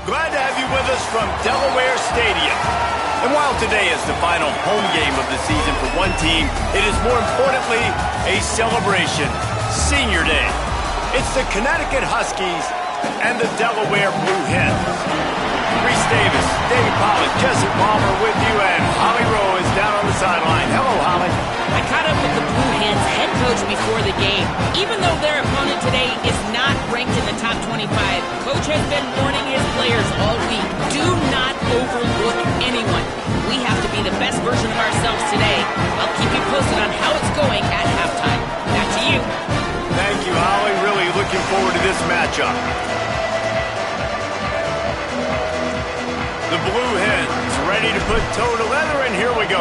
Glad to have you with us from Delaware Stadium. And while today is the final home game of the season for one team, it is more importantly a celebration, Senior Day. It's the Connecticut Huskies and the Delaware Blue Hens. Reese Davis, Dave Pollard, Jesse Palmer with you, and Holly Rowe is down on the sideline. Hello, Holly. I caught up with the Blue Hens head coach before the game. Even though their opponent today is not ranked in the top 25, Coach has been warning his players all week. Do not overlook anyone. We have to be the best version of ourselves today. I'll keep you posted on how it's going at halftime. Back to you. Thank you, Holly. Really looking forward to this matchup. The Blue Hens ready to put toe to leather, and here we go.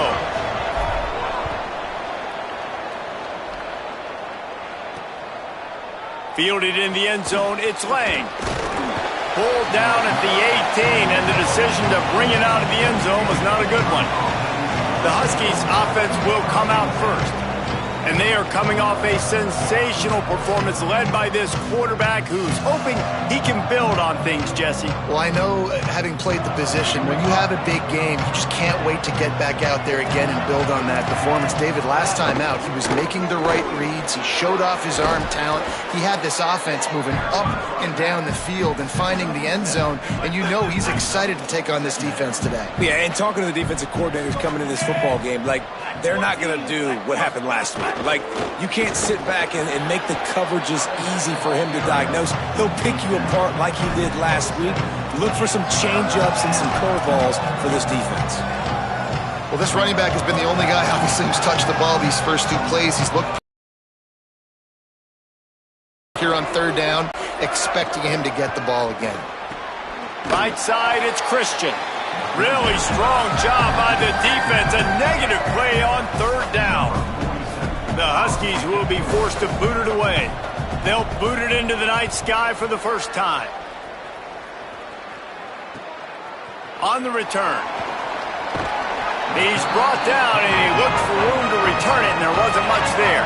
Fielded in the end zone, it's Lang. Pulled down at the 18, and the decision to bring it out of the end zone was not a good one. The Huskies' offense will come out first, and they are coming off a sensational performance led by this quarterback who's hoping he can build on things, Jesse. Well, I know, having played the position, when you have a big game, you just can't wait to get back out there again and build on that performance. David, last time out, he was making the right reads. He showed off his arm talent. He had this offense moving up and down the field and finding the end zone, and you know he's excited to take on this defense today. Yeah, and talking to the defensive coordinators coming in this football game, like, they're not going to do what happened last week. Like, you can't sit back and make the coverages easy for him to diagnose. He'll pick you apart like he did last week. Look for some change-ups and some curveballs for this defense. Well, this running back has been the only guy, obviously, who's touched the ball these first two plays. He's looked here on third down, expecting him to get the ball again. Right side, it's Christian. Really strong job by the defense. A negative play on third down. The Huskies will be forced to boot it away. They'll boot it into the night sky for the first time. On the return. He's brought down, and he looked for room to return it, and there wasn't much there.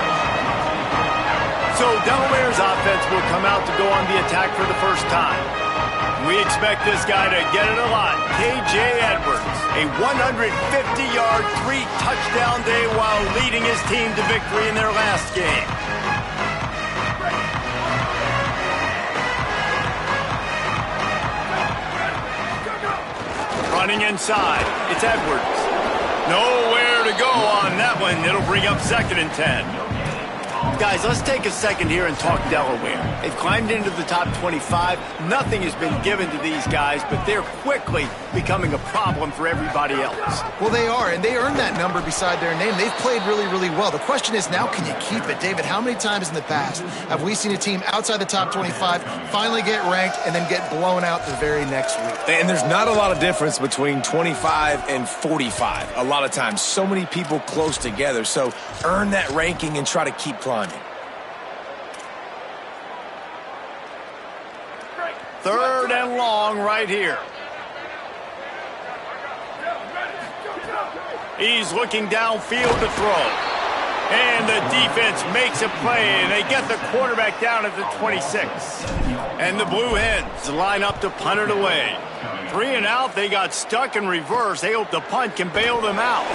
So Delaware's offense will come out to go on the attack for the first time. We expect this guy to get it a lot. K.J. Edwards, a 150-yard, 3-touchdown day while leading his team to victory in their last game. Running inside, it's Edwards. Nowhere to go on that one. It'll bring up 2nd and 10. Guys, let's take a second here and talk Delaware. They've climbed into the top 25. Nothing has been given to these guys, but they're quickly becoming a problem for everybody else. Well, they are, and they earned that number beside their name. They've played really, really well. The question is, now can you keep it? David, how many times in the past have we seen a team outside the top 25 finally get ranked and then get blown out the very next week? And there's not a lot of difference between 25 and 45 a lot of times. So many people close together. So earn that ranking and try to keep climbing. Third and long right here. He's looking downfield to throw. And the defense makes a play, and they get the quarterback down at the 26. And the Blue Hens line up to punt it away. 3 and out, they got stuck in reverse. They hope the punt can bail them out.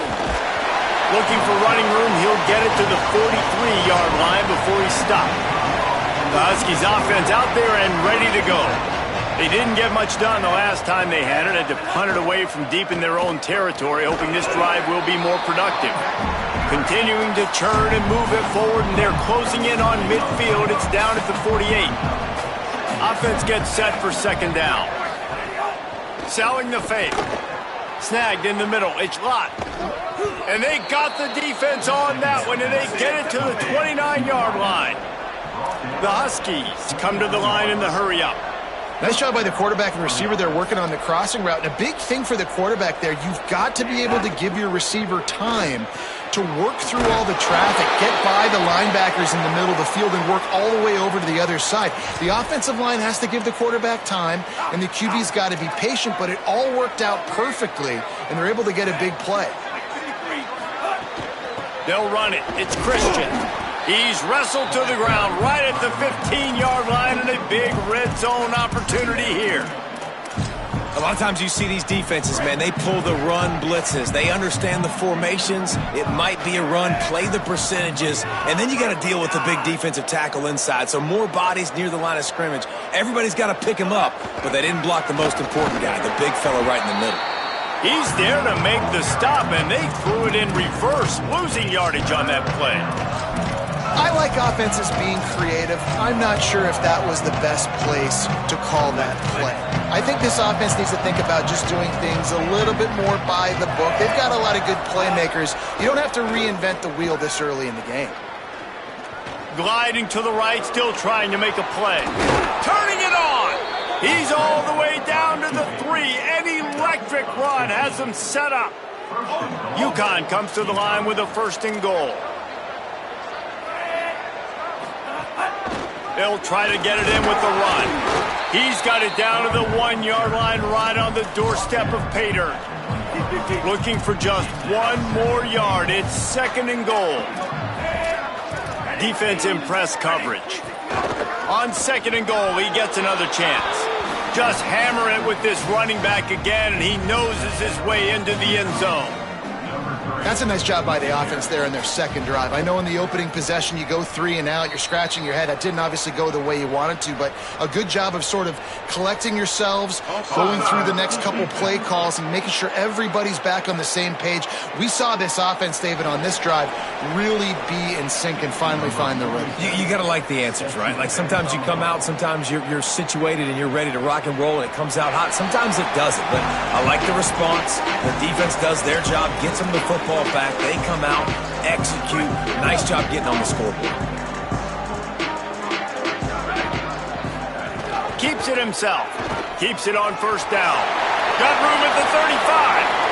Looking for running room, he'll get it to the 43-yard line before he's stopped. The Huskies offense out there and ready to go. They didn't get much done the last time they had it. Had to punt it away from deep in their own territory, hoping this drive will be more productive. Continuing to churn and move it forward, and they're closing in on midfield. It's down at the 48. Offense gets set for 2nd down. Selling the fake. Snagged in the middle. It's Lott. And they got the defense on that one, and they get it to the 29-yard line. The Huskies come to the line in the hurry-up. Nice job by the quarterback and receiver. They're working on the crossing route. And a big thing for the quarterback there, you've got to be able to give your receiver time to work through all the traffic, get by the linebackers in the middle of the field, and work all the way over to the other side. The offensive line has to give the quarterback time, and the QB's got to be patient, but it all worked out perfectly, and they're able to get a big play. They'll run it. It's Christian. He's wrestled to the ground right at the 15-yard line, and a big red zone opportunity here. of times you see these defenses, man, they pull the run blitzes. They understand the formations. It might be a run, play the percentages, and then you got to deal with the big defensive tackle inside. So more bodies near the line of scrimmage. Everybody's got to pick him up, but they didn't block the most important guy, the big fella right in the middle. He's there to make the stop, and they threw it in reverse, losing yardage on that play. I like offenses being creative. I'm not sure if that was the best place to call that play. I think this offense needs to think about just doing things a little bit more by the book. They've got a lot of good playmakers. You don't have to reinvent the wheel this early in the game. Gliding to the right, still trying to make a play. Turning it on! He's all the way down to the 3. An electric run has him set up. UConn comes to the line with a 1st and goal. They'll try to get it in with the run. He's got it down to the 1-yard line right on the doorstep of Pater. Looking for just 1 more yard. It's 2nd and goal. Defense in press coverage. On 2nd and goal, he gets another chance. Just hammer it with this running back again, and he noses his way into the end zone. That's a nice job by the offense there in their 2nd drive. I know in the opening possession you go 3 and out, you're scratching your head. That didn't obviously go the way you wanted to, but a good job of sort of collecting yourselves, going through the next couple play calls and making sure everybody's back on the same page. We saw this offense, David, on this drive really be in sync and finally find the rhythm. You got to like the answers, right? Like sometimes you come out, sometimes you're situated and you're ready to rock and roll and it comes out hot. Sometimes it doesn't, but I like the response. The defense does their job, gets them the football back. They come out, execute. Nice job getting on the scoreboard. Keeps it himself. Keeps it on 1st down. Got room at the 35.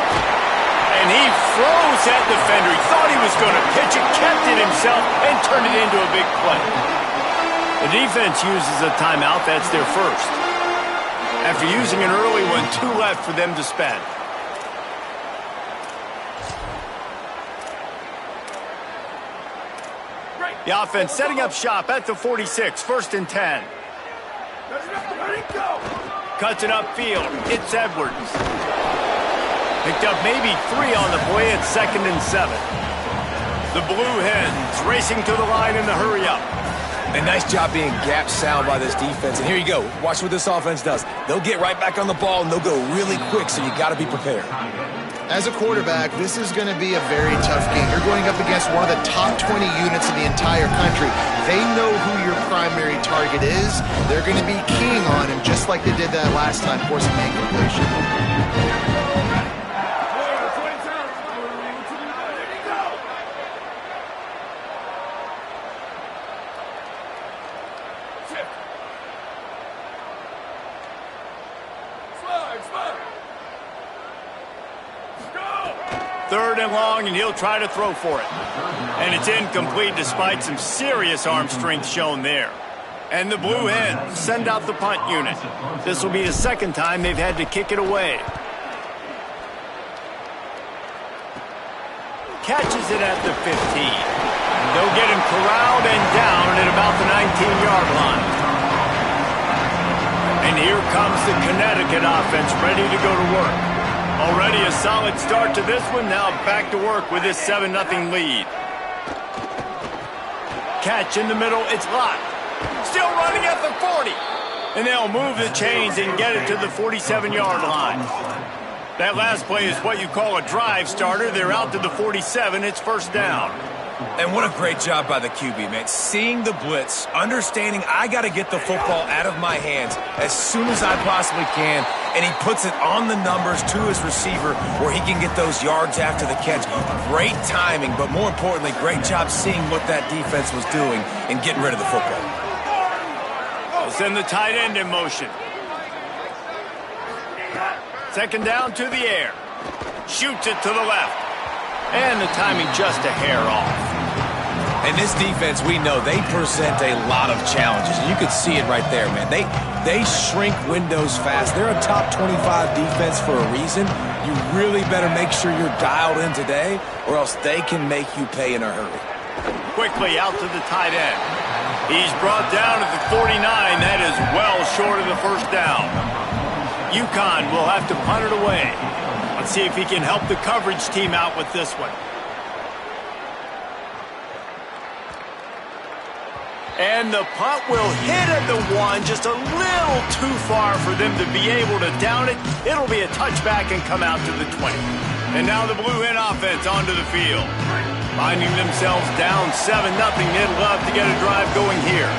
And he froze that defender. He thought he was going to pitch it, kept it himself, and turned it into a big play. The defense uses a timeout. That's their 1st. After using an early one, 2 left for them to spend. The offense setting up shop at the 46, 1st and 10. Cuts it upfield. It's Edwards. Picked up maybe 3 on the play at 2nd and 7. The Blue Hens racing to the line in the hurry-up. A nice job being gap sound by this defense. And here you go. Watch what this offense does. They'll get right back on the ball, and they'll go really quick, so you got to be prepared. As a quarterback, this is going to be a very tough game. You're going up against one of the top 20 units in the entire country. They know who your primary target is. They're going to be keying on him, just like they did that last time, forcing an incompletion. Third and long, and he'll try to throw for it. And it's incomplete despite some serious arm strength shown there. And the Blue Hens send out the punt unit. This will be the 2nd time they've had to kick it away. Catches it at the 15. They'll get him corralled and down at about the 19-yard line. And here comes the Connecticut offense ready to go to work. Already a solid start to this one. Now back to work with this 7-0 lead. Catch in the middle. It's locked. Still running at the 40. And they'll move the chains and get it to the 47-yard line. That last play is what you call a drive starter. They're out to the 47. It's 1st down. And what a great job by the QB, man. Seeing the blitz, understanding I got to get the football out of my hands as soon as I possibly can, and he puts it on the numbers to his receiver where he can get those yards after the catch. Great timing, but more importantly, great job seeing what that defense was doing and getting rid of the football. They'll send the tight end in motion. 2nd down to the air. Shoots it to the left. And the timing just a hair off. And this defense, we know, they present a lot of challenges. And you could see it right there, man. They shrink windows fast. They're a top 25 defense for a reason. You really better make sure you're dialed in today, or else they can make you pay in a hurry. Quickly out to the tight end. He's brought down at the 49. That is well short of the 1st down. UConn will have to punt it away. Let's see if he can help the coverage team out with this one. And the punt will hit at the 1, just a little too far for them to be able to down it. It'll be a touchback and come out to the 20. And now the Blue Hen offense onto the field. Finding themselves down 7-0, they'd love to get a drive going here.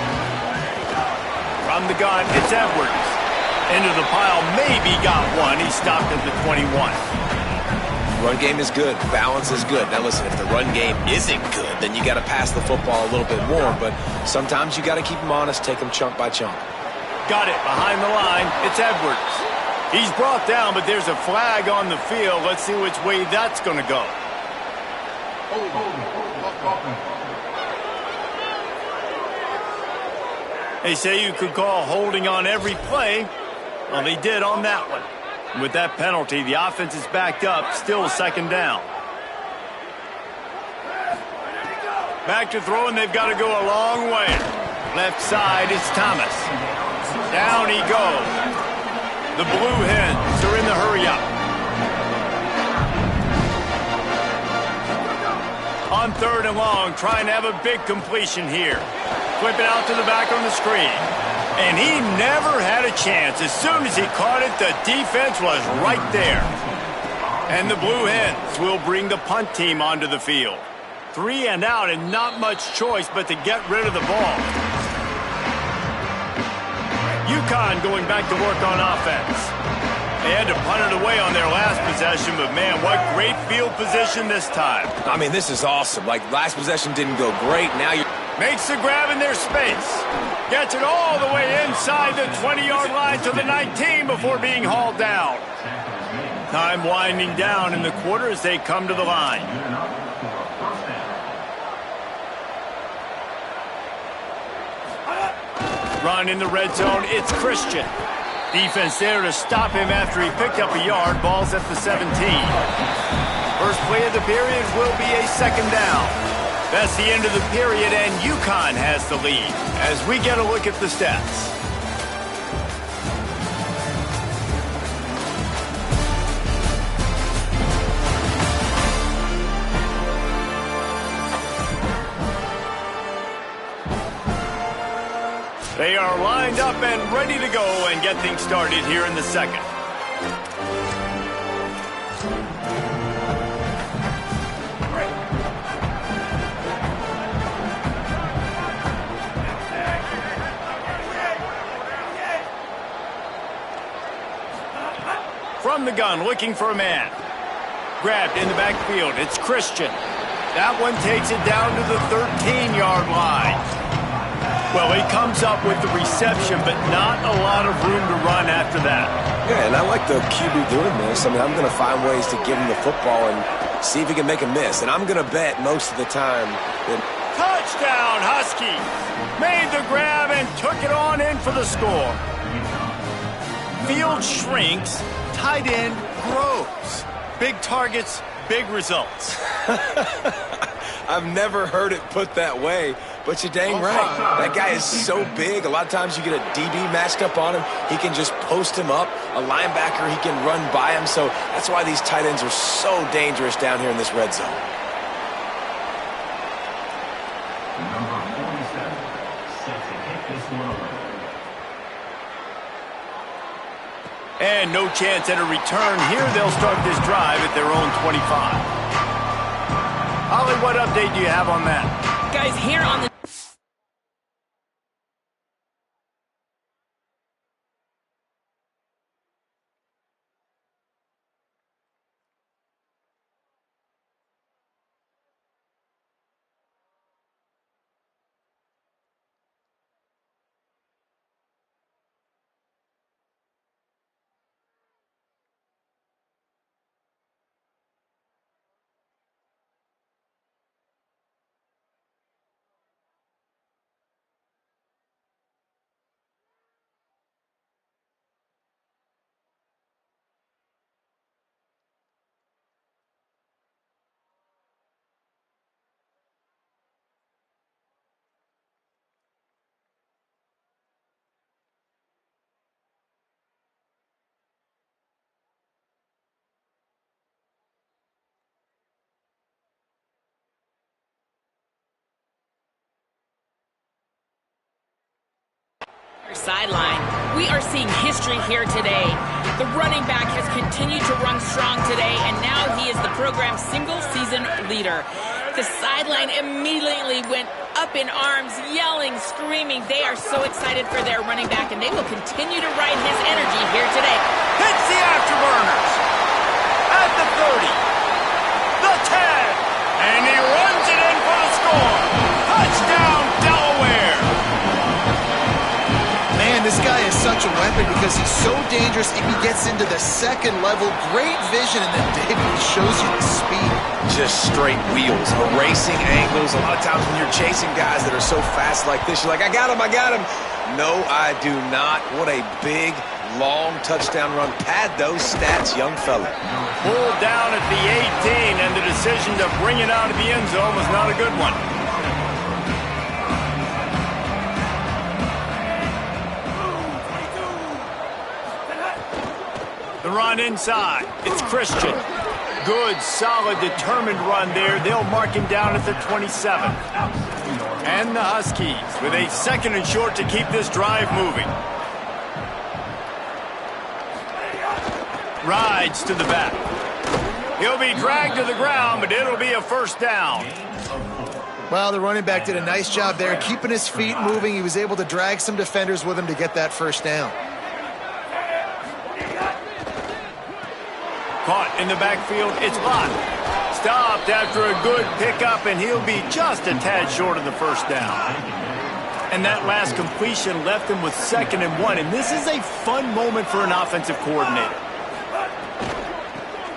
From the gun, it's Edwards. Into the pile, maybe got one. He stopped at the 21. Run game is good. Balance is good. Now listen, if the run game isn't good, then you got to pass the football a little bit more. But sometimes you got to keep them honest, take them chunk by chunk. Got it behind the line. It's Edwards. He's brought down, but there's a flag on the field. Let's see which way that's going to go. They say you could call holding on every play. Well, they did on that one. With that penalty, the offense is backed up, still second down. Back to throw, and they've got to go a long way. Left side is Thomas. Down he goes. The Blue Hens are in the hurry-up. On 3rd and long, trying to have a big completion here. Flip it out to the back on the screen. And he never had a chance. As soon as he caught it, the defense was right there. And the Blue Hens will bring the punt team onto the field. 3 and out and not much choice but to get rid of the ball. UConn going back to work on offense. They had to punt it away on their last possession, but man, what great field position this time. I mean, this is awesome. Like, last possession didn't go great. Now you're... Makes the grab in their space. Gets it all the way inside the 20-yard line to the 19 before being hauled down. Time winding down in the quarter as they come to the line. Run in the red zone, it's Christian. Defense there to stop him after he picked up a yard. Ball's at the 17. First play of the period will be a second down. That's the end of the period, and UConn has the lead as we get a look at the stats. They are lined up and ready to go and get things started here in the second. From the gun, looking for a man. Grabbed in the backfield, it's Christian. That one takes it down to the 13-yard line. Well, he comes up with the reception, but not a lot of room to run after that. Yeah, and I like the QB doing this. I mean, I'm going to find ways to give him the football and see if he can make a miss. And I'm going to bet most of the time that... Touchdown, Huskies! Made the grab and took it on in for the score. Field shrinks, tight end grows. Big targets, big results. I've never heard it put that way, but you're dang right. That guy is so big. A lot of times you get a DB matched up on him. He can just post him up. A linebacker, he can run by him. So that's why these tight ends are so dangerous down here in this red zone. And no chance at a return here. They'll start this drive at their own 25. Ollie, what update do you have on that? Guys, here on the... sideline. We are seeing history here today. The running back has continued to run strong today, and now he is the program's single-season leader. The sideline immediately went up in arms, yelling, screaming. They are so excited for their running back, and they will continue to ride his energy here today. Hits the afterburners. At the 30. The 10. And he runs it in for the score. Touchdown, Delaware. Man, this guy is such a weapon because he's so dangerous if he gets into the second level. Great vision, and then David shows you the speed. Just straight wheels, erasing angles. A lot of times when you're chasing guys that are so fast like this, you're like, I got him, I got him. No, I do not. What a big, long touchdown run. Pad those stats, young fella. Pulled down at the 18, and the decision to bring it out of the end zone was not a good one. The run inside. It's Christian. Good, solid, determined run there. They'll mark him down at the 27. And the Huskies with a 2nd and short to keep this drive moving. Rides to the back. He'll be dragged to the ground, but it'll be a first down. Well, the running back did a nice job there, keeping his feet moving. He was able to drag some defenders with him to get that first down. Caught in the backfield, it's Lott. Stopped after a good pickup, and he'll be just a tad short of the first down. And that last completion left him with 2nd and 1, and this is a fun moment for an offensive coordinator.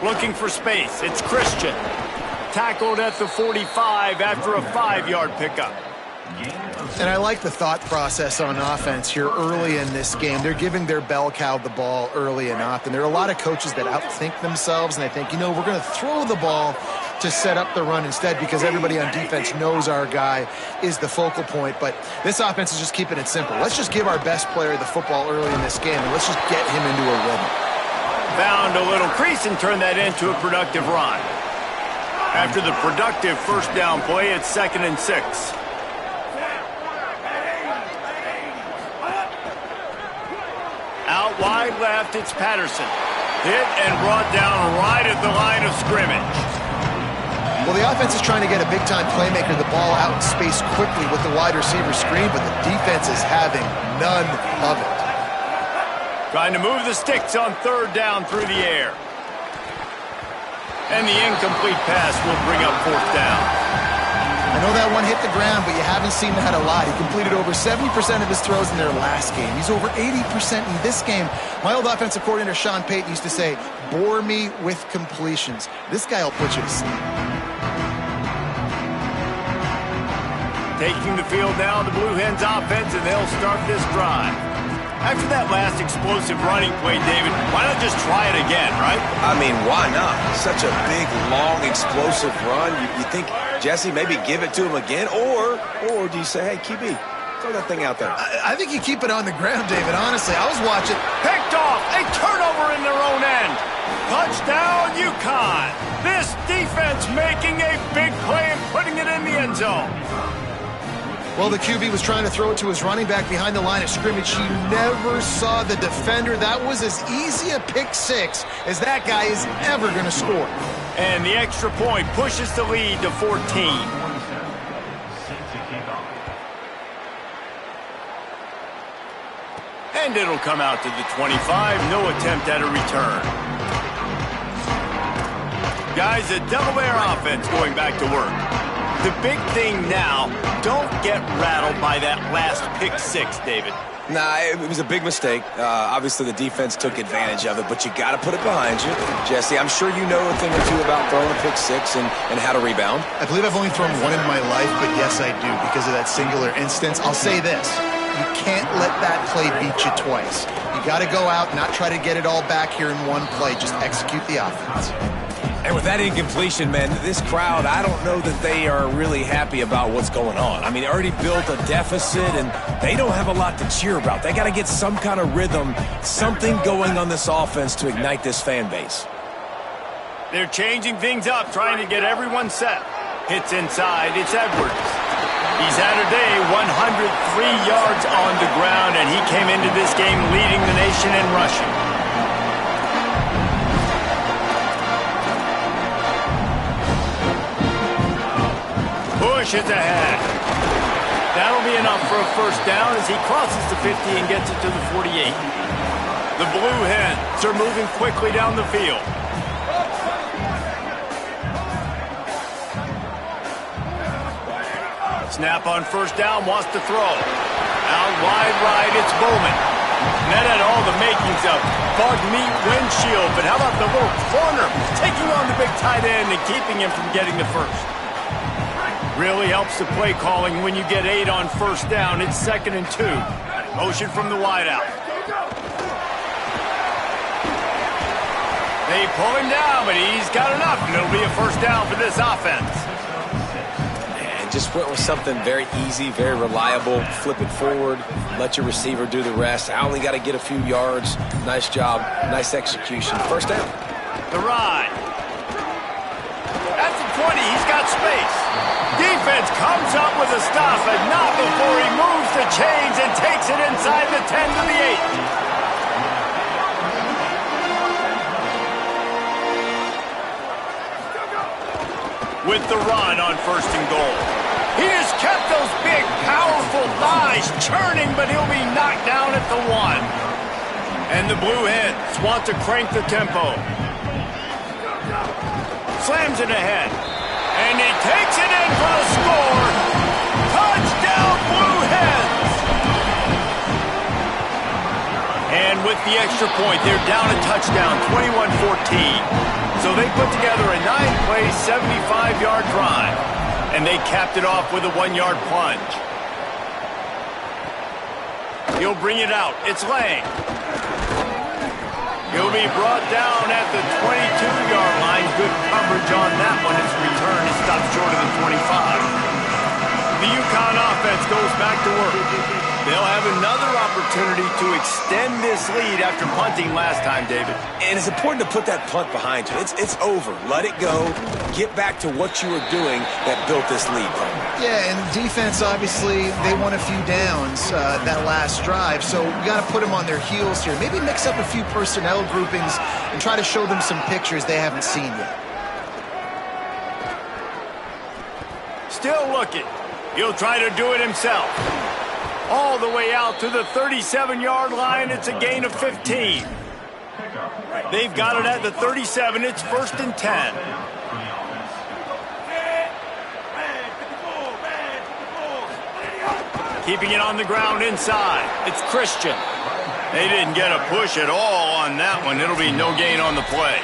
Looking for space, it's Christian. Tackled at the 45 after a 5-yard pickup. And I like the thought process on offense here early in this game. They're giving their bell cow the ball early and often. There are a lot of coaches that outthink themselves, and they think, you know, we're going to throw the ball to set up the run instead because everybody on defense knows our guy is the focal point. But this offense is just keeping it simple. Let's just give our best player the football early in this game, and let's just get him into a rhythm. Found a little crease and turned that into a productive run. After the productive first down play, it's 2nd and 6. Out wide left, it's Patterson. Hit and brought down right at the line of scrimmage. Well, the offense is trying to get a big-time playmaker the ball out in space quickly with the wide receiver screen, but the defense is having none of it. Trying to move the sticks on 3rd down through the air. And the incomplete pass will bring up 4th down. I know that one hit the ground, but you haven't seen that a lot. He completed over 70% of his throws in their last game. He's over 80% in this game. My old offensive coordinator, Sean Payton, used to say, bore me with completions. This guy will put you to sleep. Taking the field now, the Blue Hens offense, and they'll start this drive. After that last explosive running play, David, why not just try it again, right? I mean, why not? Such a big, long, explosive run. You think, Jesse, maybe give it to him again? Or do you say, hey, QB, throw that thing out there? I think you keep it on the ground, David. Honestly, I was watching. Picked off, a turnover in their own end. Touchdown, UConn. This defense making a big play and putting it in the end zone. Well, the QB was trying to throw it to his running back behind the line of scrimmage. He never saw the defender. That was as easy a pick six as that guy is ever going to score. And the extra point pushes the lead to 14. And it'll come out to the 25. No attempt at a return. Guys, the Delaware offense going back to work. The big thing now, don't get rattled by that last pick six, David. Nah, it was a big mistake. Obviously, the defense took advantage of it, but you got to put it behind you. Jesse, I'm sure you know a thing or two about throwing a pick six and how to rebound. I believe I've only thrown one in my life, but yes, I do because of that singular instance. I'll say this. You can't let that play beat you twice. You got to go out, not try to get it all back here in one play. Just execute the offense. And with that incompletion, man, this crowd, I don't know that they are really happy about what's going on. I mean, they already built a deficit, and they don't have a lot to cheer about. They got to get some kind of rhythm, something going on this offense to ignite this fan base. They're changing things up, trying to get everyone set. Hits inside, it's Edwards. He's had a day, 103 yards on the ground, and he came into this game leading the nation in rushing. Pushes ahead. That'll be enough for a first down as he crosses the 50 and gets it to the 48. The Blue Hens are moving quickly down the field. Snap on first down, wants to throw. Out wide right, it's Bowman. And that had all the makings of bug meat windshield, but how about the little corner taking on the big tight end and keeping him from getting the first? Really helps the play calling when you get 8 on first down. It's 2nd and 2. Motion from the wideout. They pull him down, but he's got enough, and it'll be a first down for this offense. And just went with something very easy, very reliable. Flip it forward, let your receiver do the rest. I only got to get a few yards. Nice job, nice execution. First down. The ride. At the 20, he's got space. Defense comes up with a stop, but not before he moves the chains and takes it inside the 10 to the 8. With the run on 1st and goal. He has kept those big, powerful thighs churning, but he'll be knocked down at the 1. And the Blue Hens want to crank the tempo. Slams it ahead. And he takes it in for the score. Touchdown, Blue Hens! And with the extra point, they're down a touchdown, 21-14. So they put together a 9-play, 75-yard drive. And they capped it off with a 1-yard plunge. He'll bring it out. It's Lang. He'll be brought down at the 22-yard line. Good coverage on that one. Its return is stopped short of the 25. The UConn offense goes back to work. They'll have another opportunity to extend this lead after punting last time, David. And it's important to put that punt behind you. It's over. Let it go. Get back to what you were doing that built this lead. Yeah, and defense, obviously, they won a few downs that last drive, so we got to put them on their heels here. Maybe mix up a few personnel groupings and try to show them some pictures they haven't seen yet. Still looking. He'll try to do it himself. All the way out to the 37-yard line. It's a gain of 15. They've got it at the 37. It's 1st and 10. Keeping it on the ground inside. It's Christian. They didn't get a push at all on that one. It'll be no gain on the play.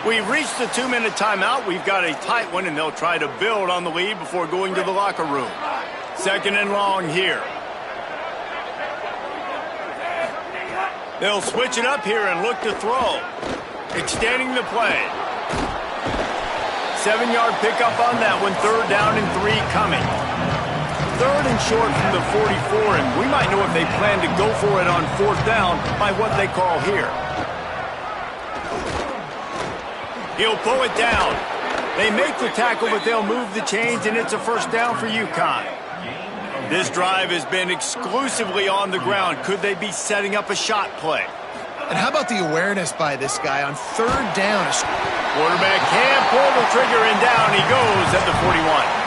We've reached the 2-minute timeout. We've got a tight one, and they'll try to build on the lead before going to the locker room. 2nd and long here. They'll switch it up here and look to throw. Extending the play. 7-yard pickup on that one. 3rd down and 3 coming. 3rd and short from the 44, and we might know if they plan to go for it on 4th down by what they call here. He'll pull it down. They make the tackle, but they'll move the chains, and it's a first down for UConn. This drive has been exclusively on the ground. Could they be setting up a shot play? And how about the awareness by this guy on 3rd down? Quarterback can't pull the trigger, and down he goes at the 41.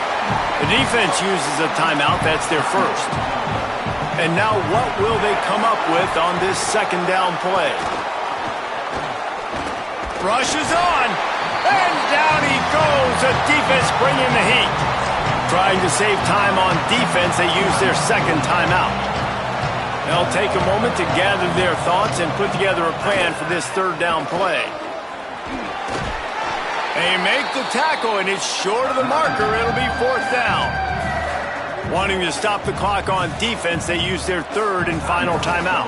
The defense uses a timeout. That's their first. And now what will they come up with on this 2nd down play? Rushes on, and down he goes. The defense bringing the heat. Trying to save time on defense, they use their 2nd timeout. They'll take a moment to gather their thoughts and put together a plan for this 3rd down play. They make the tackle, and it's short of the marker. It'll be 4th down. Wanting to stop the clock on defense, they use their 3rd and final timeout.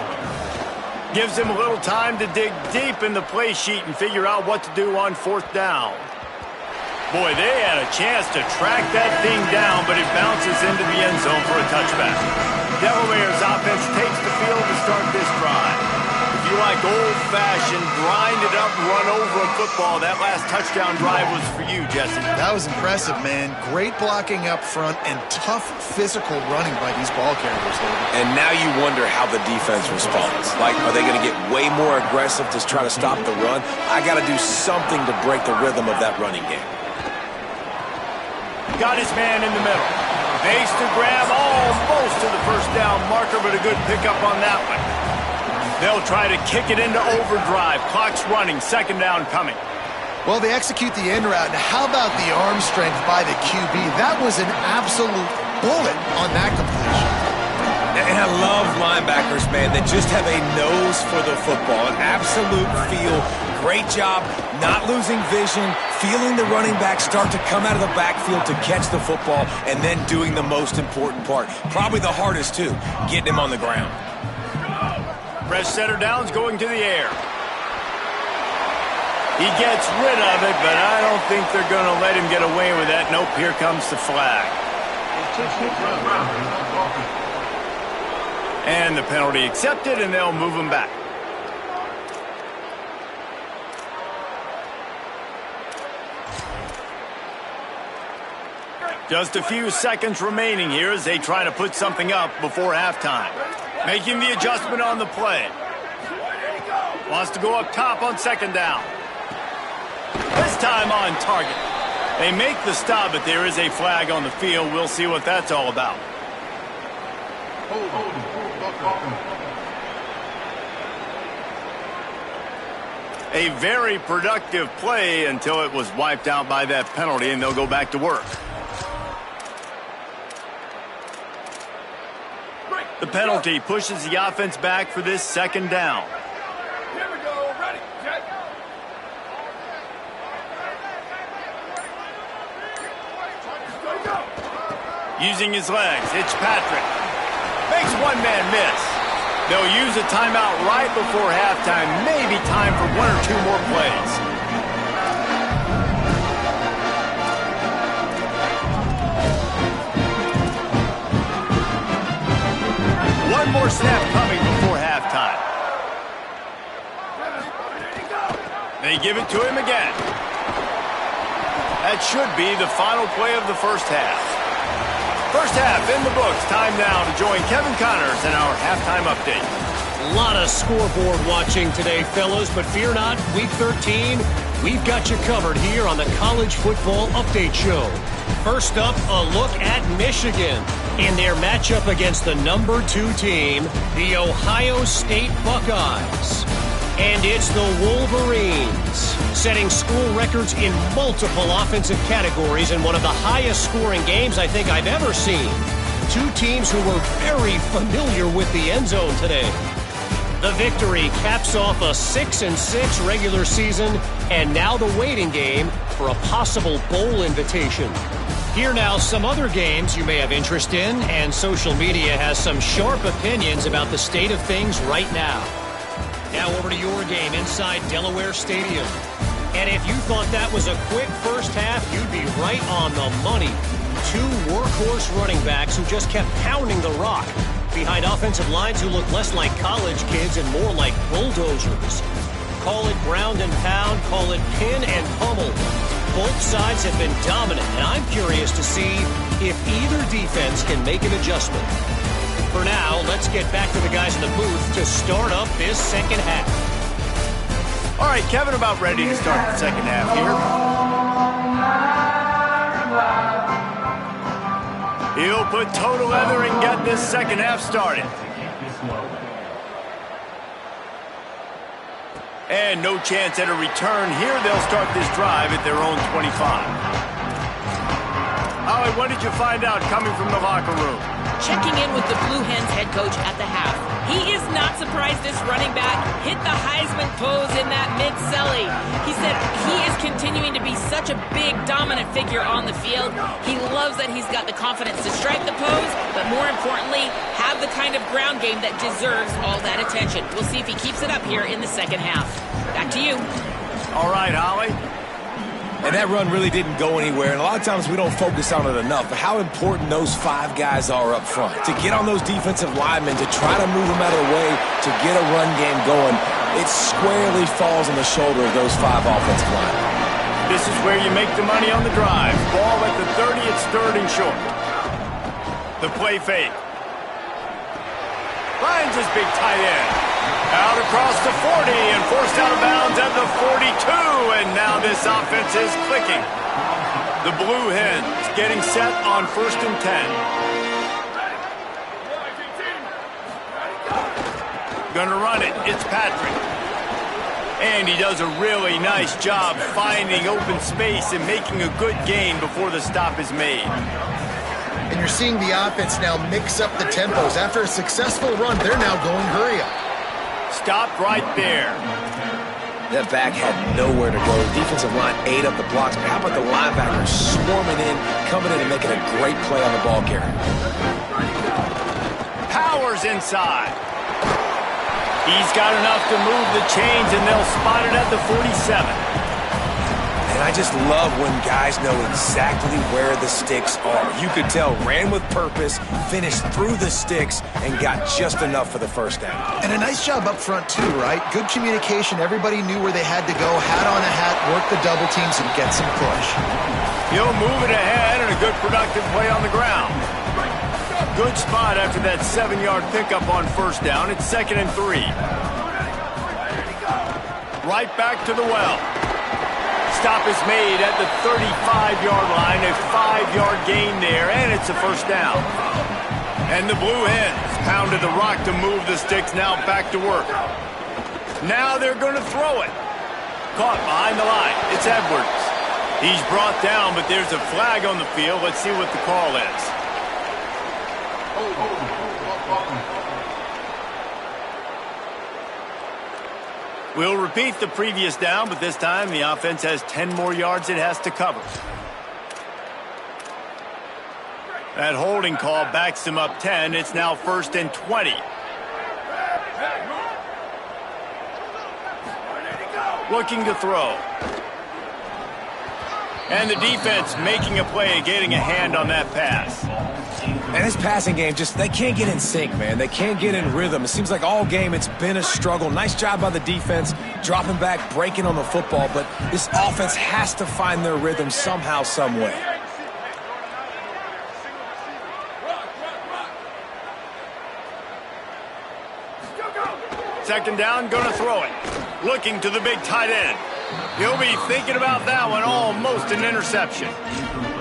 Gives them a little time to dig deep in the play sheet and figure out what to do on 4th down. Boy, they had a chance to track that thing down, but it bounces into the end zone for a touchback. Delaware's offense takes the field to start this drive. If you like old-fashioned, grind-it-up, run-over football, that last touchdown drive was for you, Jesse. That was impressive, man. Great blocking up front and tough physical running by these ball carriers, David. And now you wonder how the defense responds. Like, are they going to get way more aggressive to try to stop the run? I got to do something to break the rhythm of that running game. Got his man in the middle. Base to grab almost to the first down marker, but a good pickup on that one. They'll try to kick it into overdrive. Clock's running. Second down coming. Well, they execute the end route. And how about the arm strength by the QB? That was an absolute bullet on that completion. And I love linebackers, man, that just have a nose for the football, an absolute feel. Great job not losing vision, feeling the running back start to come out of the backfield to catch the football, and then doing the most important part. Probably the hardest, too, getting him on the ground. Fresh setter down's going to the air. He gets rid of it, but I don't think they're going to let him get away with that. Nope, here comes the flag. And the penalty accepted, and they'll move him back. Just a few seconds remaining here as they try to put something up before halftime. Making the adjustment on the play. Wants to go up top on second down. This time on target. They make the stop, but there is a flag on the field. We'll see what that's all about. A very productive play until it was wiped out by that penalty, and they'll go back to work. The penalty pushes the offense back for this second down. Here we go. Ready, Jet. Using his legs, it's Patrick. Makes one man miss. They'll use a timeout right before halftime. Maybe time for one or two more plays. One more snap coming before halftime. They give it to him again. That should be the final play of the first half. First half in the books. Time now to join Kevin Connors in our halftime update. A lot of scoreboard watching today, fellas, but fear not, Week 13, we've got you covered here on the College Football Update Show. First up, a look at Michigan in their matchup against the number 2 team, the Ohio State Buckeyes. And it's the Wolverines, setting school records in multiple offensive categories in one of the highest scoring games I think I've ever seen. 2 teams who were very familiar with the end zone today. The victory caps off a 6-6 regular season, and now the waiting game for a possible bowl invitation. Here now some other games you may have interest in, and social media has some sharp opinions about the state of things right now. Now over to your game inside Delaware Stadium. And if you thought that was a quick first half, you'd be right on the money. 2 workhorse running backs who just kept pounding the rock behind offensive lines who look less like college kids and more like bulldozers. Call it ground and pound, call it pin and pummel. Both sides have been dominant, and I'm curious to see if either defense can make an adjustment. For now, let's get back to the guys in the booth to start up this second half. All right, Kevin, about ready to start the second half here. He'll put toe to leather and get this second half started. And no chance at a return here. They'll start this drive at their own 25. Holly, what did you find out coming from the locker room? Checking in with the Blue Hens head coach at the half. He is not surprised this running back hit the Heisman pose in that mid-celly. He said he is continuing to be such a big, dominant figure on the field. He loves that he's got the confidence to strike the pose, but more importantly, have the kind of ground game that deserves all that attention. We'll see if he keeps it up here in the second half. Back to you. All right, Holly. And that run really didn't go anywhere, and a lot of times we don't focus on it enough, but how important those 5 guys are up front. To get on those defensive linemen, to try to move them out of the way, to get a run game going, it squarely falls on the shoulder of those 5 offensive linemen. This is where you make the money on the drive. Ball at the 30, it's 3rd and short. The play fake. Finds his big tight end. Out across the 40 and forced out of bounds at the 42. And now this offense is clicking. The Blue Hens getting set on 1st and 10. Gonna run it. It's Patrick. And he does a really nice job finding open space and making a good gain before the stop is made. And you're seeing the offense now mix up the tempos. After a successful run, they're now going hurry up. Stopped right there. That back had nowhere to go. The defensive line ate up the blocks. But how about the linebackers swarming in, coming in and making a great play on the ball carrier? Powers inside. He's got enough to move the chains, and they'll spot it at the 47. And I just love when guys know exactly where the sticks are. You could tell, ran with purpose, finished through the sticks, and got just enough for the first down. And a nice job up front, too, right? Good communication. Everybody knew where they had to go. Hat on a hat, work the double teams, and get some push. He'll move it ahead, and a good productive play on the ground. Good spot after that 7-yard pickup on 1st down. It's 2nd and 3. Right back to the well. Stop is made at the 35-yard line. A 5-yard gain there, and it's a 1st down. And the Blue Hens pounded the rock to move the sticks. Now back to work. Now they're going to throw it. Caught behind the line. It's Edwards. He's brought down, but there's a flag on the field. Let's see what the call is. We'll repeat the previous down, but this time the offense has 10 more yards it has to cover. That holding call backs them up 10. It's now 1st and 20. Looking to throw. And the defense making a play and getting a hand on that pass. And this passing game, they can't get in sync, man. They can't get in rhythm. It seems like all game it's been a struggle. Nice job by the defense, dropping back, breaking on the football. But this offense has to find their rhythm somehow, some way. Second down, gonna throw it. Looking to the big tight end. He'll be thinking about that one, almost an interception.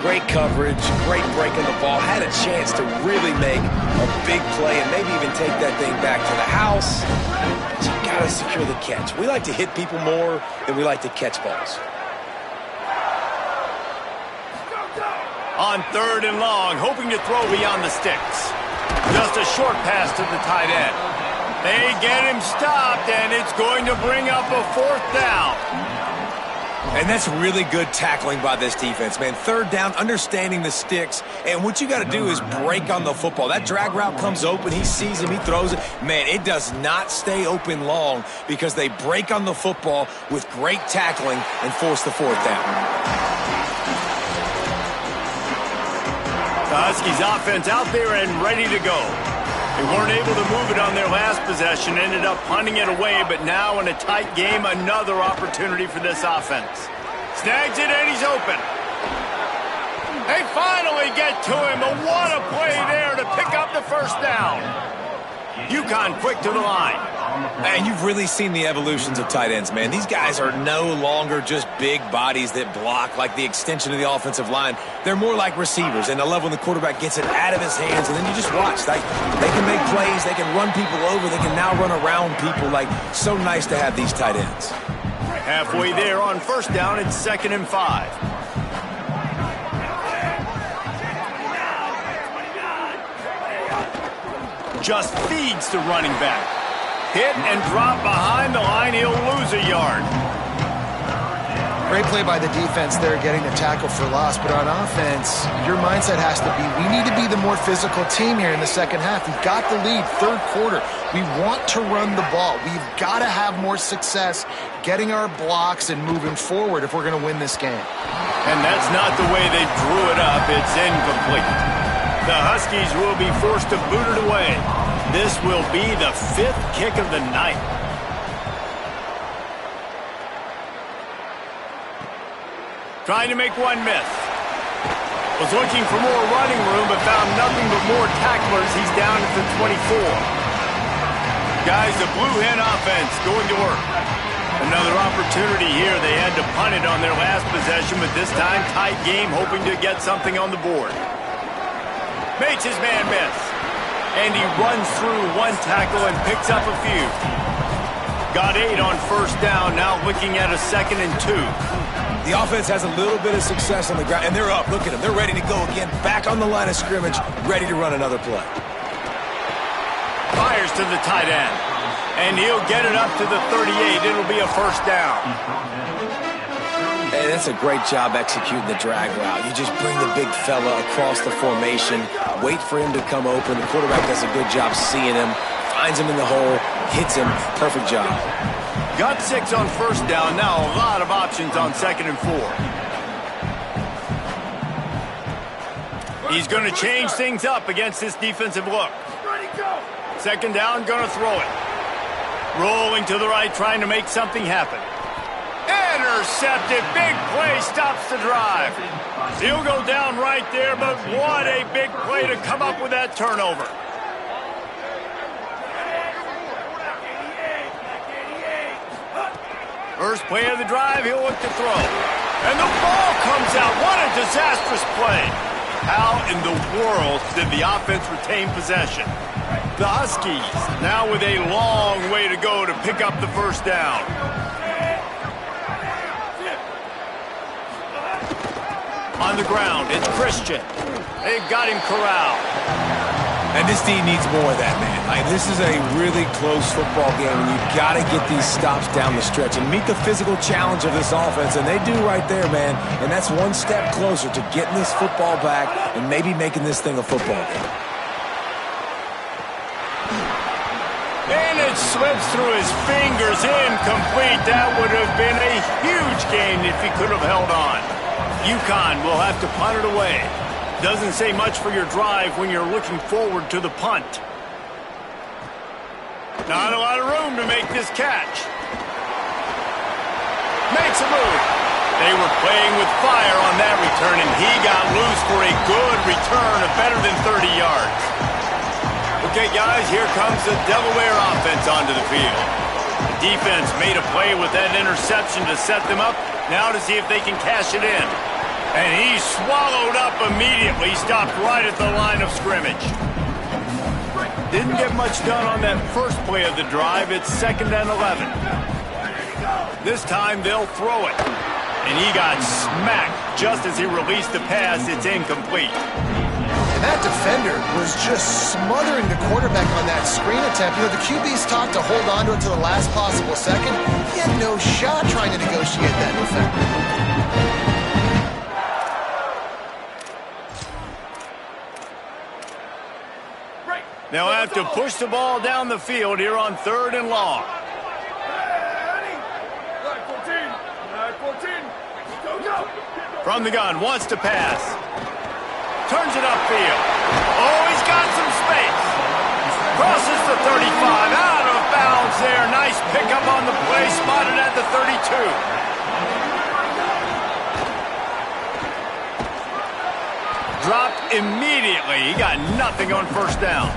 Great coverage, great break on the ball. Had a chance to really make a big play and maybe even take that thing back to the house. But you got to secure the catch. We like to hit people more than we like to catch balls. On 3rd and long, hoping to throw beyond the sticks. Just a short pass to the tight end. They get him stopped, and it's going to bring up a 4th down. And that's really good tackling by this defense, man. 3rd down, understanding the sticks. And what you got to do is break on the football. That drag route comes open. He sees him. He throws it. Man, it does not stay open long because they break on the football with great tackling and force the 4th down. The Huskies offense out there and ready to go. They weren't able to move it on their last possession, ended up punting it away, but now in a tight game, another opportunity for this offense. Snags it, and he's open. They finally get to him, but what a play there to pick up the 1st down. UConn quick to the line. And you've really seen the evolutions of tight ends, man. These guys are no longer just big bodies that block like the extension of the offensive line. They're more like receivers, and I love when the quarterback gets it out of his hands, and then you just watch. They can make plays. They can run people over. They can now run around people. So nice to have these tight ends. Halfway there on 1st down, it's 2nd and 5. Just feeds the running back. Hit and drop behind the line. He'll lose a yard. Great play by the defense there, getting the tackle for loss. But on offense, your mindset has to be, we need to be the more physical team here in the second half. We've got the lead, 3rd quarter. We want to run the ball. We've got to have more success getting our blocks and moving forward if we're going to win this game. And that's not the way they drew it up. It's incomplete. The Huskies will be forced to boot it away. This will be the 5th kick of the night. Trying to make one miss. Was looking for more running room, but found nothing but more tacklers. He's down at the 24. Guys, the Blue Hen offense going to work. Another opportunity here. They had to punt it on their last possession, but this time tight game, hoping to get something on the board. Makes his man miss. And he runs through one tackle and picks up a few. Got 8 on first down, now looking at a 2nd and 2. The offense has a little bit of success on the ground, and they're up. Look at them. They're ready to go again. Back on the line of scrimmage, ready to run another play. Fires to the tight end. And he'll get it up to the 38. It'll be a first down. Hey, that's a great job executing the drag route. You just bring the big fella across the formation, wait for him to come open. The quarterback does a good job seeing him, finds him in the hole, hits him. Perfect job. Got 6 on first down. Now a lot of options on 2nd and 4. He's going to change things up against this defensive look. 2nd down, going to throw it. Rolling to the right, trying to make something happen. Intercepted. Big play stops the drive. He'll go down right there, but what a big play to come up with that turnover. First play of the drive, he'll look to throw. And the ball comes out. What a disastrous play. How in the world did the offense retain possession? The Huskies now with a long way to go to pick up the first down. On the ground, it's Christian. They've got him corralled. And this team needs more of that, man. This is a really close football game, and you've got to get these stops down the stretch and meet the physical challenge of this offense, and they do right there, man. And that's one step closer to getting this football back and maybe making this thing a football game. And it slips through his fingers, incomplete. That would have been a huge gain if he could have held on. UConn will have to punt it away. Doesn't say much for your drive when you're looking forward to the punt. Not a lot of room to make this catch. Makes a move. They were playing with fire on that return, and he got loose for a good return of better than 30 yards. Okay, guys, here comes the Delaware offense onto the field. The defense made a play with that interception to set them up. Now to see if they can cash it in. And he swallowed up immediately, stopped right at the line of scrimmage. Didn't get much done on that first play of the drive. It's 2nd and 11. This time they'll throw it. And he got smacked just as he released the pass. It's incomplete. And that defender was just smothering the quarterback on that screen attempt. You know, the QB's taught to hold on to it to the last possible second. He had no shot trying to negotiate that defender. They'll have to push the ball down the field here on 3rd and long. From the gun, wants to pass. Turns it upfield. Oh, he's got some space. Crosses the 35, out of bounds there. Nice pickup on the play, spotted at the 32. Dropped immediately. He got nothing on first down.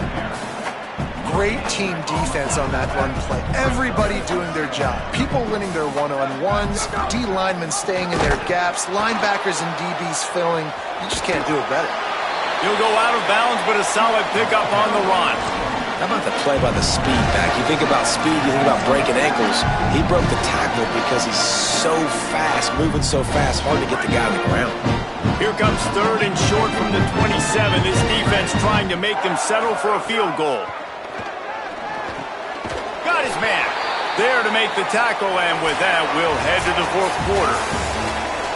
Great team defense on that run play. Everybody doing their job. People winning their one-on-ones, D linemen staying in their gaps, linebackers and DBs filling. You just can't do it better. He'll go out of bounds, but a solid pickup on the run. How about the play by the speed back? You think about speed, you think about breaking ankles. He broke the tackle because he's so fast, moving so fast, hard to get the guy on the ground. Here comes 3rd and short from the 27. This defense trying to make them settle for a field goal. Got his man there to make the tackle, and with that, we'll head to the 4th quarter.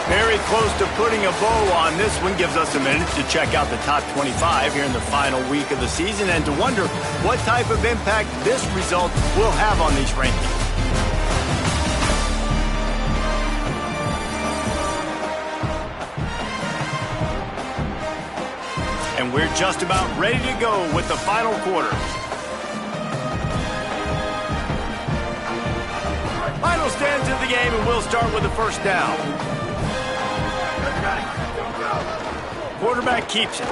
Very close to putting a bow on this one. Gives us a minute to check out the top 25 here in the final week of the season and to wonder what type of impact this result will have on these rankings. And we're just about ready to go with the final quarter. Final stands of the game, and we'll start with the first down. Quarterback keeps it.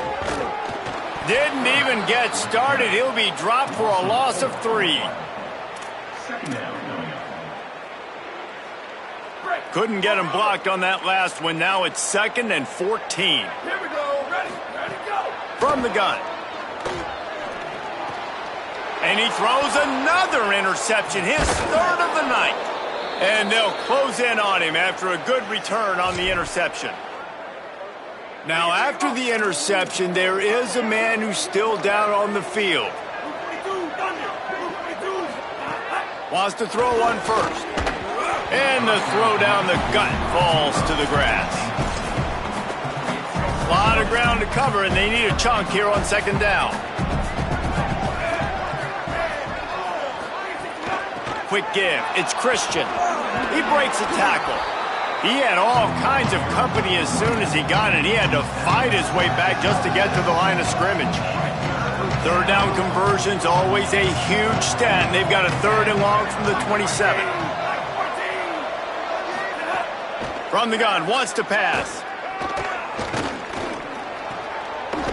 Didn't even get started. He'll be dropped for a loss of 3. Couldn't get him blocked on that last one. Now it's 2nd and 14. Here we go. Ready, go. From the gun. And he throws another interception, his 3rd of the night. And they'll close in on him after a good return on the interception. Now, after the interception, there is a man who's still down on the field. Wants to throw one first. And the throw down the gut falls to the grass. A lot of ground to cover, and they need a chunk here on 2nd down. Quick give. It's Christian. He breaks a tackle. He had all kinds of company as soon as he got it. He had to fight his way back just to get to the line of scrimmage. 3rd down conversion's always a huge stat, and they've got a 3rd and long from the 27. From the gun, wants to pass.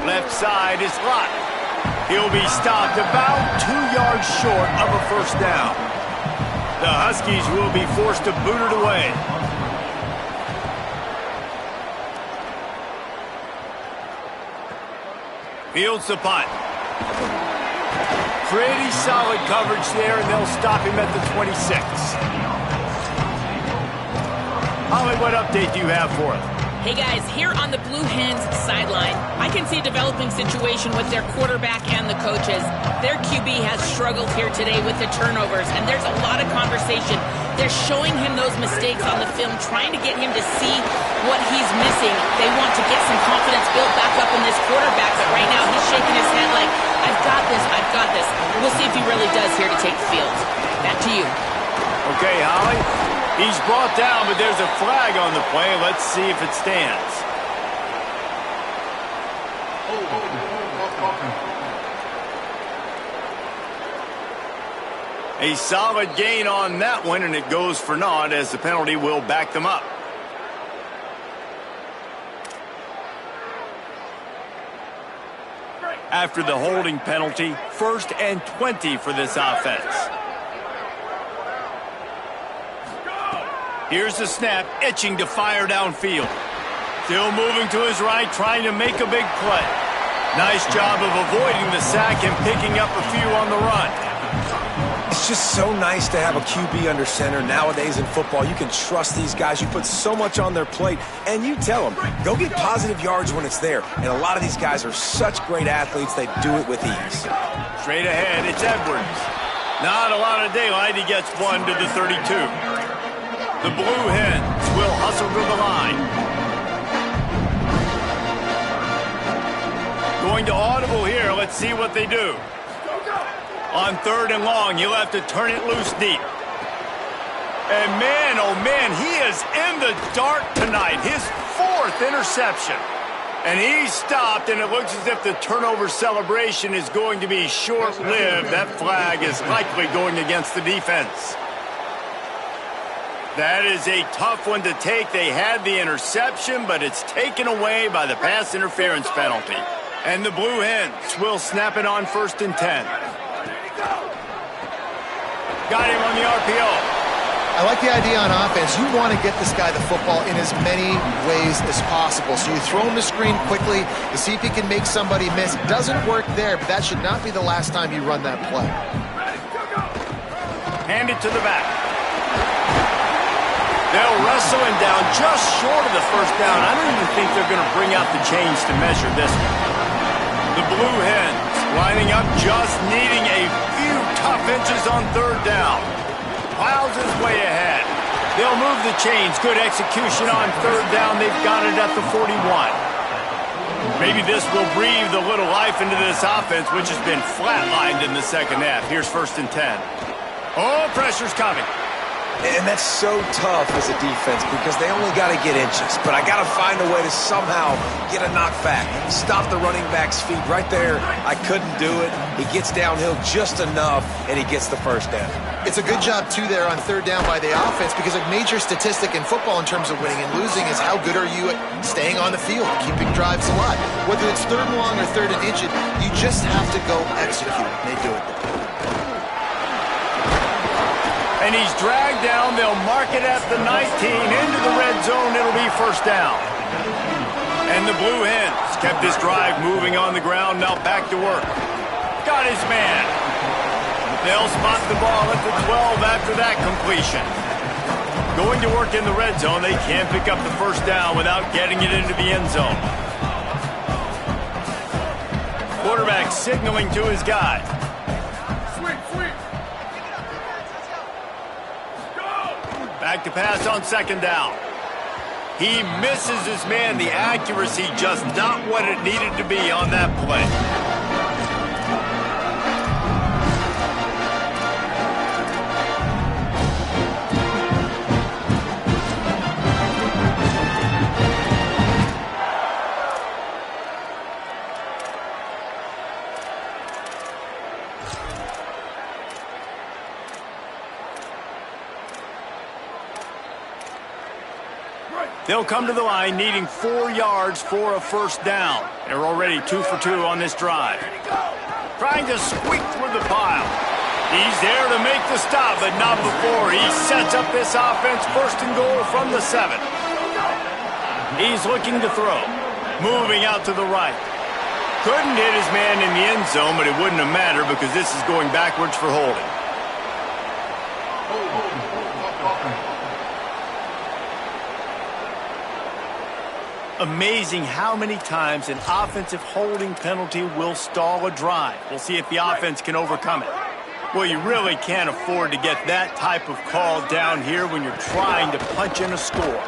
Left side is locked. He'll be stopped about 2 yards short of a 1st down. The Huskies will be forced to boot it away. Fields the punt. Pretty solid coverage there, and they'll stop him at the 26. Holly, what update do you have for us? Hey guys, here on the Blue Hens sideline, I can see a developing situation with their quarterback and the coaches. Their QB has struggled here today with the turnovers, and there's a lot of conversation. They're showing him those mistakes on the film, trying to get him to see what he's missing. They want to get some confidence built back up in this quarterback, but right now he's shaking his head like, I've got this, I've got this. We'll see if he really does here to take the field. Back to you. Okay, Holly. He's brought down, but there's a flag on the play. Let's see if it stands. A solid gain on that one, and it goes for naught as the penalty will back them up. After the holding penalty, 1st and 20 for this offense. Here's the snap, itching to fire downfield. Still moving to his right, trying to make a big play. Nice job of avoiding the sack and picking up a few on the run. It's just so nice to have a QB under center. Nowadays in football, you can trust these guys. You put so much on their plate, and you tell them, go get positive yards when it's there. And a lot of these guys are such great athletes, they do it with ease. Straight ahead, it's Edwards. Not a lot of daylight, he gets one to the 32. The Blue Hens will hustle to the line. Going to audible here. Let's see what they do. On 3rd and long, you'll have to turn it loose deep. And man, oh man, he is in the dark tonight. His 4th interception. And he's stopped, and it looks as if the turnover celebration is going to be short-lived. That flag is likely going against the defense. That is a tough one to take. They had the interception, but it's taken away by the pass interference penalty. And the Blue Hens will snap it on 1st and 10. Got him on the RPO. I like the idea on offense. You want to get this guy the football in as many ways as possible. So you throw him the screen quickly to see if he can make somebody miss. Doesn't work there, but that should not be the last time you run that play. Hand it to the back. They'll wrestle him down just short of the 1st down. I don't even think they're going to bring out the chains to measure this one. The Blue Hens lining up, just needing a few tough inches on 3rd down. Plows his way ahead. They'll move the chains. Good execution on 3rd down. They've got it at the 41. Maybe this will breathe a little life into this offense, which has been flatlined in the 2nd half. Here's 1st and 10. Oh, pressure's coming. And that's so tough as a defense because they only got to get inches. But I got to find a way to somehow get a knockback, stop the running back's feet. Right there, I couldn't do it. He gets downhill just enough, and he gets the first down. It's a good job, too, there on third down by the offense because a major statistic in football in terms of winning and losing is how good are you at staying on the field, keeping drives alive. Whether it's third and long or third and inches, you just have to go execute. And they do it. And he's dragged down. They'll mark it at the 19. Into the red zone. It'll be first down. And the Blue Hens kept this drive moving on the ground. Now back to work. Got his man. They'll spot the ball at the 12 after that completion. Going to work in the red zone. They can't pick up the first down without getting it into the end zone. Quarterback signaling to his guy. Back to pass on second down. He misses his man. The accuracy just not what it needed to be on that play. They'll come to the line needing 4 yards for a first down. They're already 2 for 2 on this drive. Trying to squeak through the pile. He's there to make the stop, but not before. He sets up this offense first and goal from the 7. He's looking to throw. Moving out to the right. Couldn't hit his man in the end zone, but it wouldn't have mattered because this is going backwards for holding. Amazing how many times an offensive holding penalty will stall a drive. We'll see if the offense can overcome it. Well, you really can't afford to get that type of call down here when you're trying to punch in a score.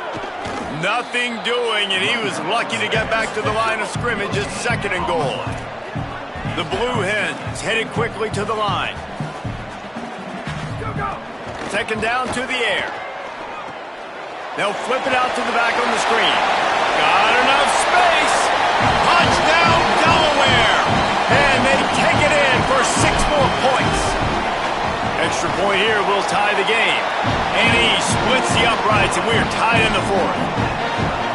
Nothing doing, and he was lucky to get back to the line of scrimmage at second and goal. The Blue Hens headed quickly to the line. Second down to the air. They'll flip it out to the back on the screen. Got enough space. Touchdown, Delaware. And they take it in for 6 more points. Extra point here will tie the game. And he splits the uprights, and we're tied in the 4th.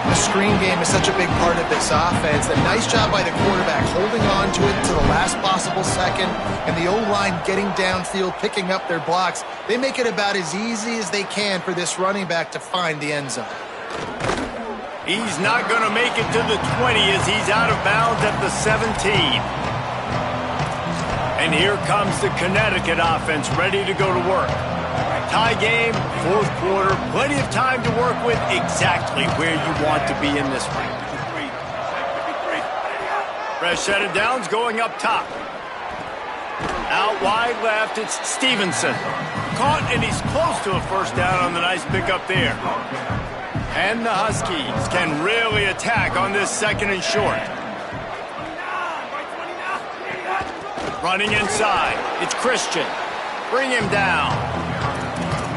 The screen game is such a big part of this offense. A nice job by the quarterback holding on to it to the last possible second, and the O-line getting downfield, picking up their blocks. They make it about as easy as they can for this running back to find the end zone. He's not going to make it to the 20 as he's out of bounds at the 17. And here comes the Connecticut offense ready to go to work. Tie game, 4th quarter, plenty of time to work with, exactly where you want to be in this one. Fresh set of downs going up top. Out wide left, it's Stevenson. Caught, and he's close to a first down on the nice pickup there. And the Huskies can really attack on this second and short. Running inside, it's Christian. Bring him down.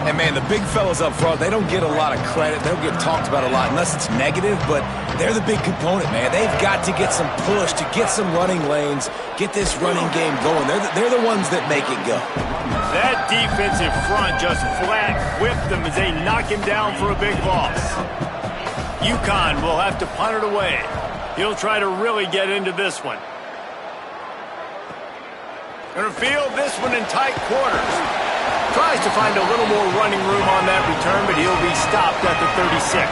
And, man, the big fellas up front, they don't get a lot of credit. They don't get talked about a lot unless it's negative, but they're the big component, man. They've got to get some push, to get some running lanes, get this running game going. They're the ones that make it go. That defensive front just flat whipped them as they knock him down for a big loss. UConn will have to punt it away. He'll try to really get into this one. Going to field this one in tight quarters. Tries to find a little more running room on that return, but he'll be stopped at the 36.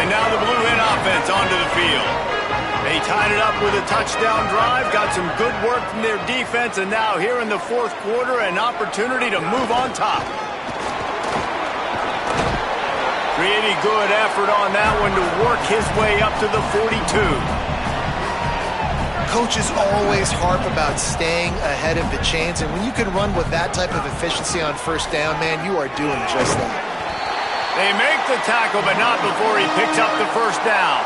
And now the Blue Hen offense onto the field. They tied it up with a touchdown drive, got some good work from their defense, and now here in the 4th quarter, an opportunity to move on top. Pretty good effort on that one to work his way up to the 42. Coaches always harp about staying ahead of the chains, and when you can run with that type of efficiency on first down, man, you are doing just that. They make the tackle, but not before he picks up the first down.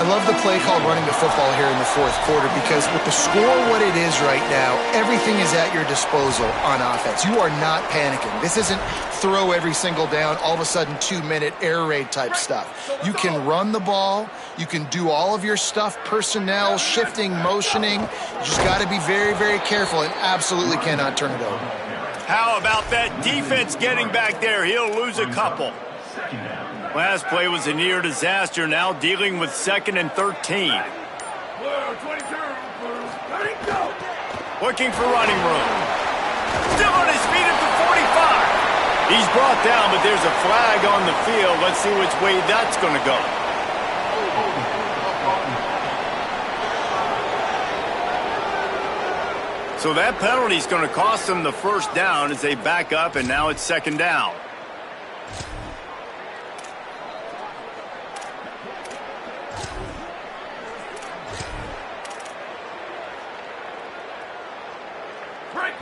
I love the play called running the football here in the fourth quarter because with the score what it is right now, everything is at your disposal on offense. You are not panicking. This isn't throw every single down, all of a sudden 2-minute air raid type stuff. You can run the ball. You can do all of your stuff, personnel, shifting, motioning. You just got to be very, very careful and absolutely cannot turn it over. How about that defense getting back there? He'll lose a couple. Last play was a near disaster, now dealing with 2nd and 13. Looking for running room. Still on his feet at the 45. He's brought down, but there's a flag on the field. Let's see which way that's going to go. So that penalty is going to cost them the first down as they back up, and now it's 2nd down.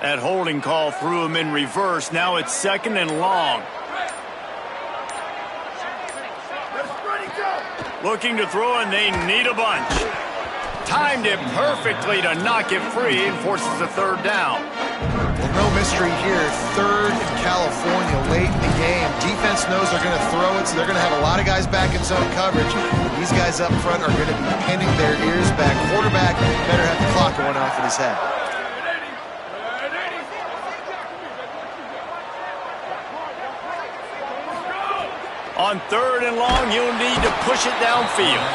That holding call threw him in reverse. Now it's 2nd and long. Looking to throw, and they need a bunch. Timed it perfectly to knock it free and forces a 3rd down. Well, no mystery here. 3rd in California late in the game. Defense knows they're going to throw it, so they're going to have a lot of guys back in zone coverage. These guys up front are going to be pinning their ears back. Quarterback better have the clock going off in his head. On 3rd and long, you'll need to push it downfield.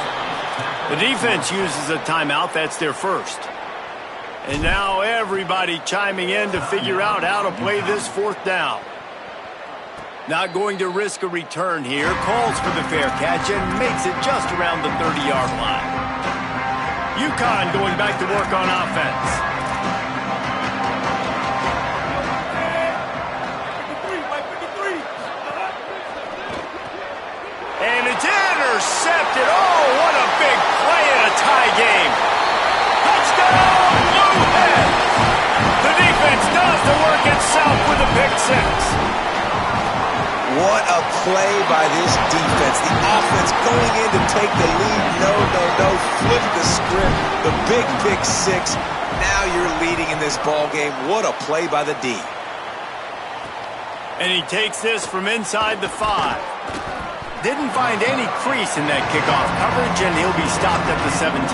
The defense uses a timeout. That's their first. And now everybody chiming in to figure out how to play this 4th down. Not going to risk a return here. Calls for the fair catch and makes it just around the 30-yard line. UConn going back to work on offense. And it's intercepted. Oh, what a big play in a tie game. Touchdown, Blue Hens. The defense does the work itself with a pick 6. What a play by this defense. The offense going in to take the lead. No. Flip the script. The big pick 6. Now you're leading in this ball game. What a play by the D. And he takes this from inside the 5. Didn't find any crease in that kickoff coverage, and he'll be stopped at the 17.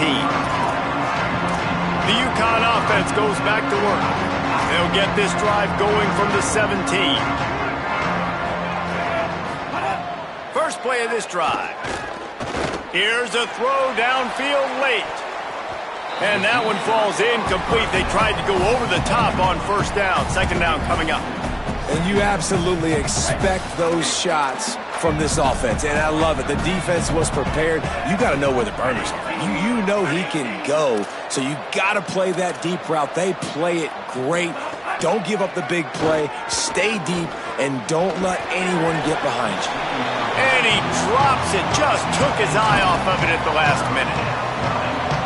The UConn offense goes back to work. They'll get this drive going from the 17. First play of this drive. Here's a throw downfield late. And that one falls incomplete. They tried to go over the top on 1st down. 2nd down coming up. And you absolutely expect those shots from this offense, and I love it. The defense was prepared. You got to know where the burners are. You know he can go, so you got to play that deep route. They play it great. Don't give up the big play. Stay deep, and don't let anyone get behind you. And he drops it. Just took his eye off of it at the last minute.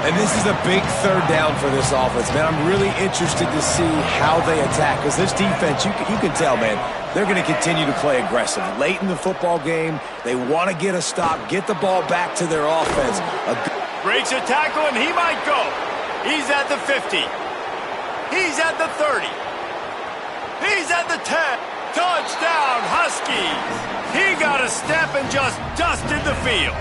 And this is a big 3rd down for this offense, man. I'm really interested to see how they attack, because this defense, you can tell, man, they're going to continue to play aggressive. Late in the football game, they want to get a stop, get the ball back to their offense. Breaks a tackle, and he might go. He's at the 50. He's at the 30. He's at the 10. Touchdown, Huskies. He got a step and just dusted the field.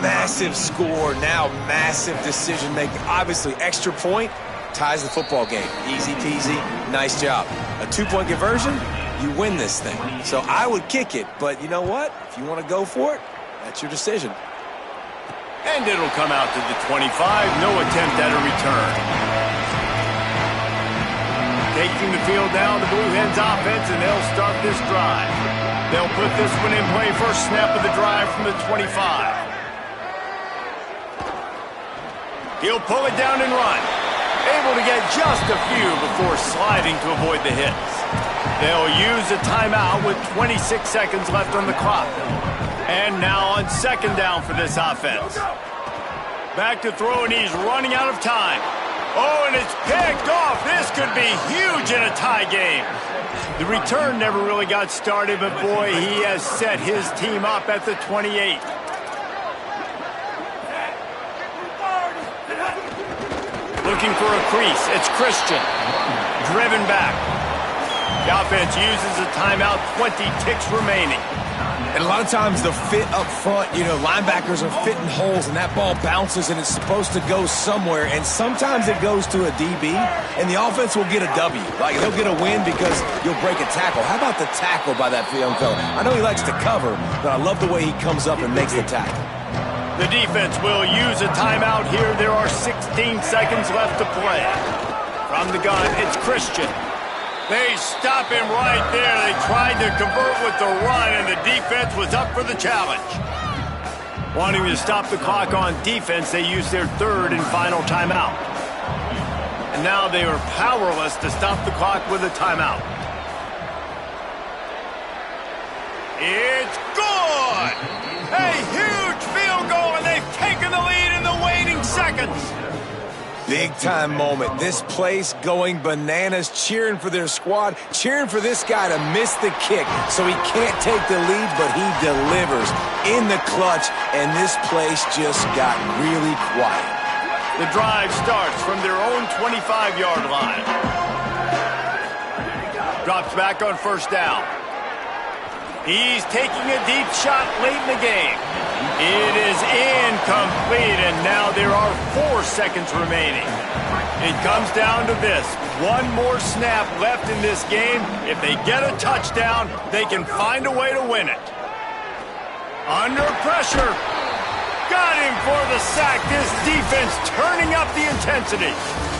Massive score, now massive decision-making. Obviously, extra point ties the football game. Easy peasy, nice job. A 2-point conversion, you win this thing. So I would kick it, but you know what? If you want to go for it, that's your decision. And it'll come out to the 25. No attempt at a return. Taking the field down, the Blue Hens offense, and they'll start this drive. They'll put this one in play. First snap of the drive from the 25. He'll pull it down and run. Able to get just a few before sliding to avoid the hits. They'll use a timeout with 26 seconds left on the clock. And now on 2nd down for this offense. Back to throw, and he's running out of time. Oh, and it's picked off. This could be huge in a tie game. The return never really got started, but boy, he has set his team up at the 28. Looking for a crease. It's Christian. Driven back. The offense uses a timeout. 20 ticks remaining. And a lot of times the fit up front, linebackers are fitting holes and that ball bounces and it's supposed to go somewhere. And sometimes it goes to a DB and the offense will get a W. Like they'll get a win because you'll break a tackle. How about the tackle by that young fella? I know he likes to cover, but I love the way he comes up and makes the tackle. The defense will use a timeout here. There are 16 seconds left to play. From the gun, it's Christian. They stop him right there. They tried to convert with the run, and the defense was up for the challenge. Wanting to stop the clock on defense, they used their third and final timeout. And now they are powerless to stop the clock with a timeout. It's good! A huge field goal, and they've taken the lead in the waning seconds. Big-time moment. This place going bananas, cheering for their squad, cheering for this guy to miss the kick so he can't take the lead, but he delivers in the clutch, and this place just got really quiet. The drive starts from their own 25-yard line. Drops back on first down. He's taking a deep shot late in the game. It is incomplete, and now there are 4 seconds remaining. It comes down to this. One more snap left in this game. If they get a touchdown, they can find a way to win it. Under pressure. Got him for the sack. This defense turning up the intensity.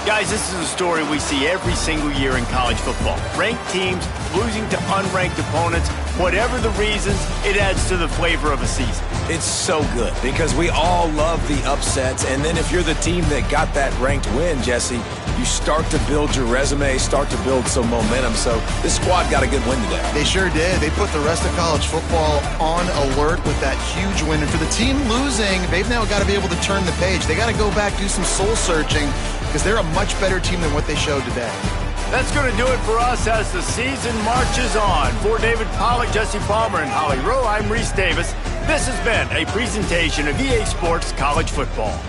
Guys, this is a story we see every single year in college football. Ranked teams losing to unranked opponents. Whatever the reasons, it adds to the flavor of a season. It's so good because we all love the upsets, and then if you're the team that got that ranked win, Jesse, you start to build your resume, start to build some momentum. So this squad got a good win today. They sure did. They put the rest of college football on alert with that huge win. And for the team losing, they've now got to be able to turn the page. They got to go back, do some soul searching, because they're a much better team than what they showed today. That's going to do it for us as the season marches on. For David Pollack, Jesse Palmer, and Holly Rowe, I'm Reese Davis. This has been a presentation of EA Sports College Football.